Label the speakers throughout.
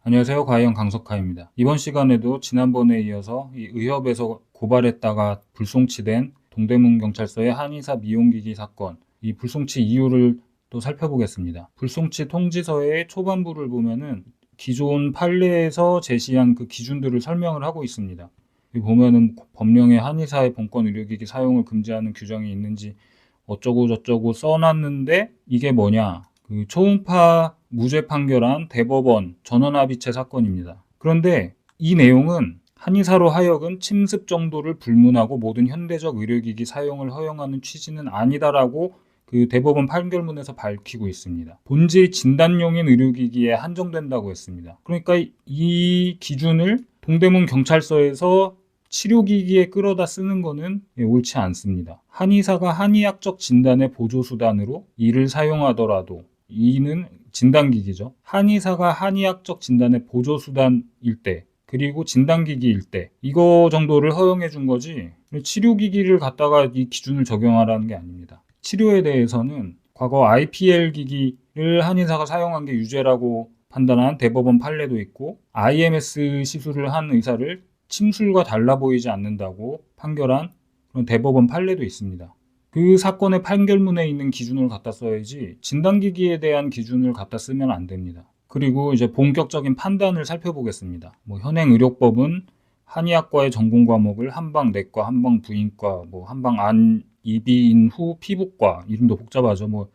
Speaker 1: 안녕하세요. 과이형 강석하입니다. 이번 시간에도 지난번에 이어서 이 의협에서 고발했다가 불송치된 동대문경찰서의 한의사 미용기기 사건, 이 불송치 이유를 또 살펴보겠습니다. 불송치 통지서의 초반부를 보면은 기존 판례에서 제시한 그 기준들을 설명을 하고 있습니다. 여기 보면은 법령에 한의사의 본권 의료기기 사용을 금지하는 규정이 있는지 어쩌고 저쩌고 써놨는데 이게 뭐냐? 그 초음파 무죄 판결한 대법원 전원합의체 사건입니다. 그런데 이 내용은 한의사로 하여금 침습 정도를 불문하고 모든 현대적 의료기기 사용을 허용하는 취지는 아니다라고 그 대법원 판결문에서 밝히고 있습니다. 본질 진단용인 의료기기에 한정된다고 했습니다. 그러니까 이 기준을 동대문 경찰서에서 치료기기에 끌어다 쓰는 거는 옳지 않습니다. 한의사가 한의학적 진단의 보조수단으로 이를 사용하더라도 이는 진단기기죠. 한의사가 한의학적 진단의 보조수단일 때 그리고 진단기기일 때 이거 정도를 허용해 준 거지 치료기기를 갖다가 이 기준을 적용하라는 게 아닙니다. 치료에 대해서는 과거 IPL 기기를 한의사가 사용한 게 유죄라고 판단한 대법원 판례도 있고 IMS 시술을 한 의사를 침술과 달라 보이지 않는다고 판결한 그런 대법원 판례도 있습니다. 그 사건의 판결문에 있는 기준을 갖다 써야지 진단기기에 대한 기준을 갖다 쓰면 안 됩니다. 그리고 이제 본격적인 판단을 살펴보겠습니다. 현행 의료법은 한의학과의 전공 과목을 한방 내과, 한방 부인과, 한방 안, 이비인 후 피부과, 이름도 복잡하죠.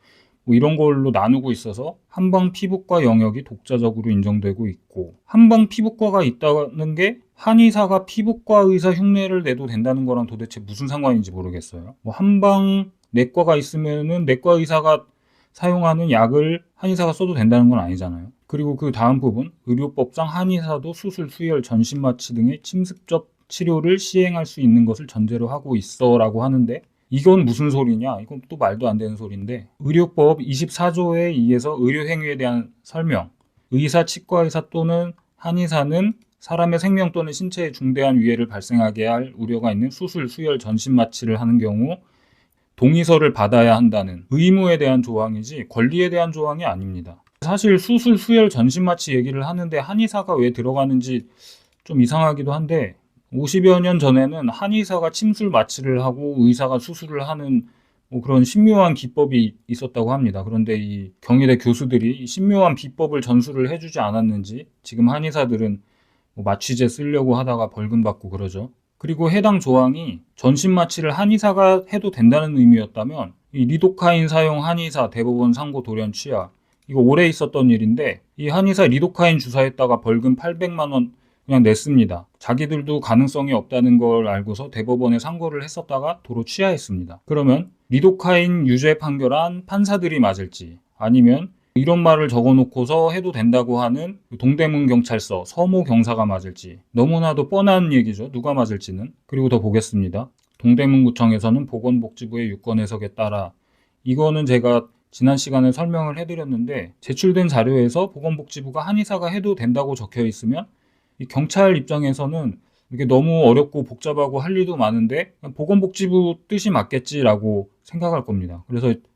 Speaker 1: 이런 걸로 나누고 있어서 한방 피부과 영역이 독자적으로 인정되고 있고 한방 피부과가 있다는 게 한의사가 피부과 의사 흉내를 내도 된다는 거랑 도대체 무슨 상관인지 모르겠어요. 한방 내과가 있으면은 내과 의사가 사용하는 약을 한의사가 써도 된다는 건 아니잖아요. 그리고 그 다음 부분 의료법상 한의사도 수술, 수혈, 전신마취 등의 침습적 치료를 시행할 수 있는 것을 전제로 하고 있어 라고 하는데 이건 무슨 소리냐? 이건 또 말도 안 되는 소리인데 의료법 24조에 의해서 의료행위에 대한 설명 의사, 치과의사 또는 한의사는 사람의 생명 또는 신체에 중대한 위해를 발생하게 할 우려가 있는 수술, 수혈, 전신마취를 하는 경우 동의서를 받아야 한다는 의무에 대한 조항이지 권리에 대한 조항이 아닙니다. 사실 수술, 수혈, 전신마취 얘기를 하는데 한의사가 왜 들어가는지 좀 이상하기도 한데 50여 년 전에는 한의사가 침술 마취를 하고 의사가 수술을 하는 그런 신묘한 기법이 있었다고 합니다. 그런데 이 경희대 교수들이 이 신묘한 비법을 전수를 해주지 않았는지 지금 한의사들은 마취제 쓰려고 하다가 벌금 받고 그러죠. 그리고 해당 조항이 전신 마취를 한의사가 해도 된다는 의미였다면 이 리도카인 사용 한의사 대법원 상고 돌연 취하 이거 오래 있었던 일인데 이 한의사 리도카인 주사했다가 벌금 800만 원 그냥 냈습니다. 자기들도 가능성이 없다는 걸 알고서 대법원에 상고를 했었다가 도로 취하했습니다. 그러면 리도카인 유죄 판결한 판사들이 맞을지 아니면 이런 말을 적어놓고서 해도 된다고 하는 동대문 경찰서 서모 경사가 맞을지 너무나도 뻔한 얘기죠. 누가 맞을지는. 그리고 더 보겠습니다. 동대문구청에서는 보건복지부의 유권 해석에 따라 이거는 제가 지난 시간에 설명을 해드렸는데 제출된 자료에서 보건복지부가 한의사가 해도 된다고 적혀 있으면 이 경찰 입장에서는 이게 너무 어렵고 복잡하고 할 일도 많은데 보건복지부 뜻이 맞겠지라고 생각할 겁니다.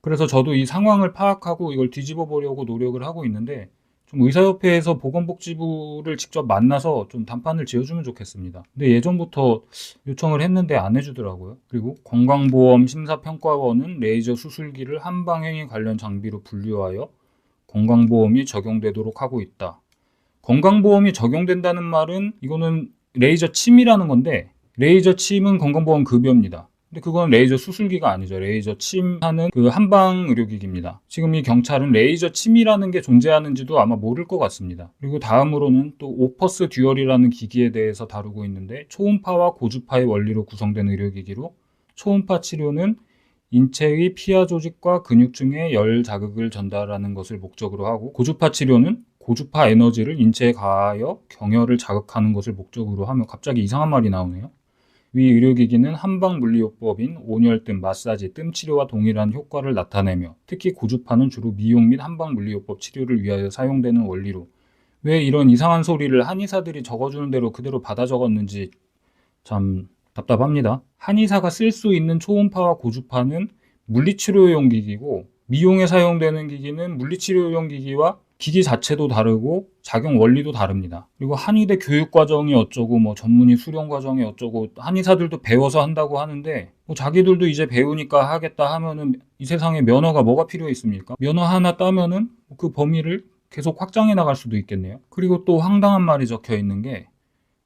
Speaker 1: 그래서 저도 이 상황을 파악하고 이걸 뒤집어 보려고 노력을 하고 있는데 좀 의사협회에서 보건복지부를 직접 만나서 좀 단판을 지어주면 좋겠습니다. 근데 예전부터 요청을 했는데 안 해주더라고요. 그리고 건강보험 심사평가원은 레이저 수술기를 한방행위 관련 장비로 분류하여 건강보험이 적용되도록 하고 있다. 건강보험이 적용된다는 말은 이거는 레이저 침이라는 건데 레이저 침은 건강보험 급여입니다. 근데 그건 레이저 수술기가 아니죠. 레이저 침하는 그 한방 의료기기입니다. 지금 이 경찰은 레이저 침이라는 게 존재하는지도 아마 모를 것 같습니다. 그리고 다음으로는 또 오퍼스 듀얼이라는 기기에 대해서 다루고 있는데 초음파와 고주파의 원리로 구성된 의료기기로 초음파 치료는 인체의 피하 조직과 근육층에 열 자극을 전달하는 것을 목적으로 하고 고주파 치료는 고주파 에너지를 인체에 가하여 경혈을 자극하는 것을 목적으로 하며 갑자기 이상한 말이 나오네요. 위 의료기기는 한방물리요법인 온열뜸, 마사지, 뜸치료와 동일한 효과를 나타내며 특히 고주파는 주로 미용 및 한방물리요법 치료를 위하여 사용되는 원리로 왜 이런 이상한 소리를 한의사들이 적어주는 대로 그대로 받아 적었는지 참 답답합니다. 한의사가 쓸 수 있는 초음파와 고주파는 물리치료용 기기고 미용에 사용되는 기기는 물리치료용 기기와 기기 자체도 다르고 작용 원리도 다릅니다. 그리고 한의대 교육 과정이 어쩌고 뭐 전문의 수련 과정이 어쩌고 한의사들도 배워서 한다고 하는데 뭐 자기들도 이제 배우니까 하겠다 하면은 이 세상에 면허가 뭐가 필요 있습니까? 면허 하나 따면은 그 범위를 계속 확장해 나갈 수도 있겠네요. 그리고 또 황당한 말이 적혀 있는 게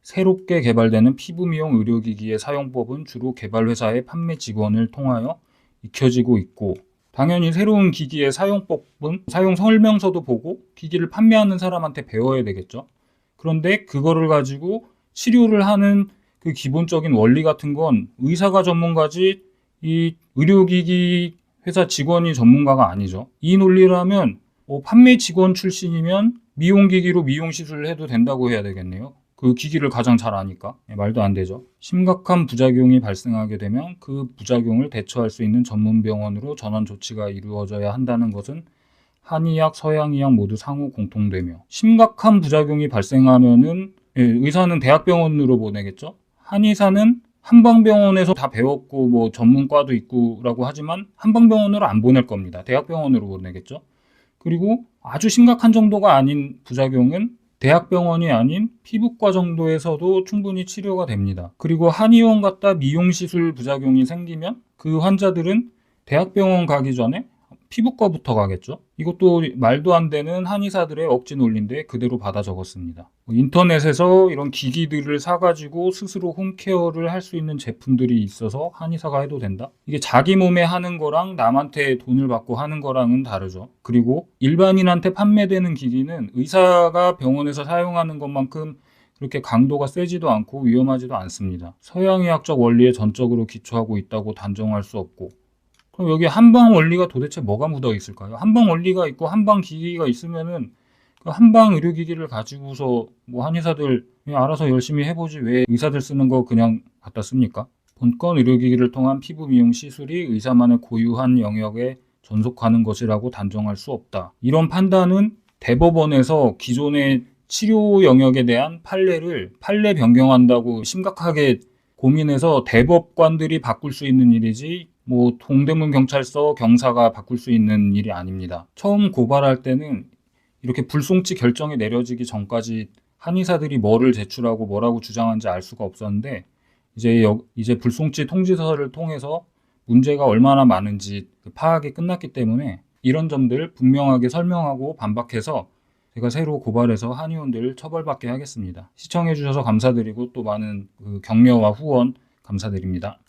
Speaker 1: 새롭게 개발되는 피부 미용 의료기기의 사용법은 주로 개발 회사의 판매 직원을 통하여 익혀지고 있고 당연히 새로운 기기의 사용법은 사용 설명서도 보고 기기를 판매하는 사람한테 배워야 되겠죠. 그런데 그거를 가지고 치료를 하는 그 기본적인 원리 같은 건 의사가 전문가지 이 의료기기 회사 직원이 전문가가 아니죠. 이 논리라면 판매 직원 출신이면 미용기기로 미용시술을 해도 된다고 해야 되겠네요. 그 기기를 가장 잘 아니까. 말도 안 되죠. 심각한 부작용이 발생하게 되면 그 부작용을 대처할 수 있는 전문 병원으로 전환 조치가 이루어져야 한다는 것은 한의학, 서양의학 모두 상호 공통되며 심각한 부작용이 발생하면은 의사는 대학병원으로 보내겠죠. 한의사는 한방병원에서 다 배웠고 뭐 전문과도 있고라고 하지만 한방병원으로 안 보낼 겁니다. 대학병원으로 보내겠죠. 그리고 아주 심각한 정도가 아닌 부작용은 대학병원이 아닌 피부과 정도에서도 충분히 치료가 됩니다. 그리고 한의원 갔다 미용시술 부작용이 생기면 그 환자들은 대학병원 가기 전에 피부과부터 가겠죠. 이것도 말도 안 되는 한의사들의 억지 논리인데 그대로 받아 적었습니다. 인터넷에서 이런 기기들을 사가지고 스스로 홈케어를 할 수 있는 제품들이 있어서 한의사가 해도 된다? 이게 자기 몸에 하는 거랑 남한테 돈을 받고 하는 거랑은 다르죠. 그리고 일반인한테 판매되는 기기는 의사가 병원에서 사용하는 것만큼 그렇게 강도가 세지도 않고 위험하지도 않습니다. 서양의학적 원리에 전적으로 기초하고 있다고 단정할 수 없고 그럼 여기 한방 원리가 도대체 뭐가 묻어 있을까요? 한방 원리가 있고 한방 기기가 있으면은 그 한방 의료기기를 가지고서 뭐 한의사들 그냥 알아서 열심히 해보지 왜 의사들 쓰는 거 그냥 갖다 씁니까? 본건 의료기기를 통한 피부 미용 시술이 의사만의 고유한 영역에 전속하는 것이라고 단정할 수 없다. 이런 판단은 대법원에서 기존의 치료 영역에 대한 판례 변경한다고 심각하게 고민해서 대법관들이 바꿀 수 있는 일이지 뭐 동대문 경찰서 경사가 바꿀 수 있는 일이 아닙니다. 처음 고발할 때는 이렇게 불송치 결정이 내려지기 전까지 한의사들이 뭐를 제출하고 뭐라고 주장하는지 알 수가 없었는데 이제 불송치 통지서를 통해서 문제가 얼마나 많은지 파악이 끝났기 때문에 이런 점들 분명하게 설명하고 반박해서 제가 새로 고발해서 한의원들을 처벌받게 하겠습니다. 시청해주셔서 감사드리고 또 많은 그 격려와 후원 감사드립니다.